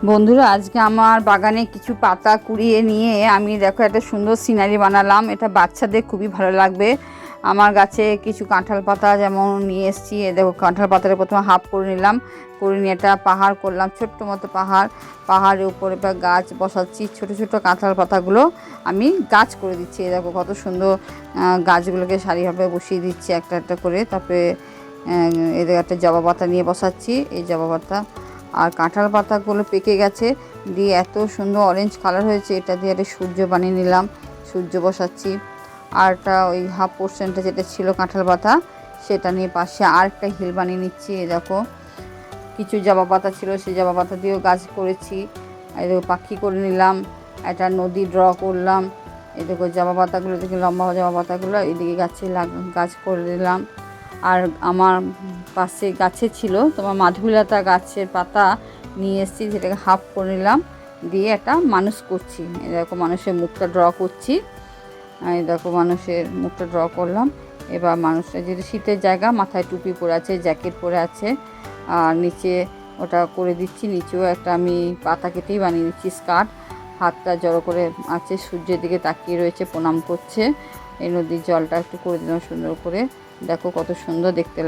বন্ধুরা, আজকে আমার বাগানে কিছু পাতা কুড়িয়ে নিয়ে আমি দেখো একটা সুন্দর সিনারি বানালাম। এটা বাচ্চাদের খুবই ভালো লাগবে। আমার গাছে কিছু কাঁঠাল পাতা যেমন নিয়ে এসেছি, দেখো কাঁঠাল পাতাটা প্রথমে হাফ করে নিলাম, করে নিয়ে একটা পাহাড় করলাম, ছোট্ট মতো পাহাড়ের উপরে বা গাছ বসাচ্ছি। ছোট ছোট কাঁঠাল পাতাগুলো আমি গাছ করে দিচ্ছি। দেখো কত সুন্দর গাছগুলোকে সারিভাবে বসিয়ে দিচ্ছি একটা একটা করে। তারপরে এদের একটা জবা পাতা নিয়ে বসাচ্ছি, এই জবা পাতা। আর কাঁঠাল পাতাগুলো পেকে গেছে, দিয়ে এত সুন্দর অরেঞ্জ কালার হয়েছে, এটা দিয়ে একটা সূর্য বানিয়ে নিলাম, সূর্য বসাচ্ছি। আর একটা ওই হাফ পোর্শনটা যেটা ছিল কাঁঠাল পাতা, সেটা নিয়ে পাশে আর একটা হিল বানিয়ে নিচ্ছি। এই দেখো কিছু জবা পাতা ছিল, সেই জবা পাতা দিয়েও গাছ করেছি। এই দেখো পাখি করে নিলাম, একটা নদী ড্র করলাম। এই দেখো জবা পাতাগুলো, দেখি লম্বা জবা পাতাগুলো এদিকে গাছ করে দিলাম। আর আমার পাশে গাছে ছিল তোমার মাধবীলতা গাছের পাতা নিয়ে এসেছি, সেটাকে হাফ করে নিলাম, দিয়ে একটা মানুষ করছি। এই দেখো মানুষের মুখটা ড্র করছি। এই দেখো মানুষের মুখটা ড্র করলাম। এবার মানুষটা যেহেতু শীতের জায়গা, মাথায় টুপি পরে আছে, জ্যাকেট পরে আছে, আর নিচে ওটা করে দিচ্ছি। নিচেও একটা আমি পাতা কেটেই বানিয়ে দিচ্ছি স্কার্ট। হাতটা জড়ো করে আছে, সূর্যের দিকে তাকিয়ে রয়েছে, প্রণাম করছে। এই নদীর জলটা একটু করে দিলাম সুন্দর করে। দেখো কত সুন্দর দেখতে লাগে।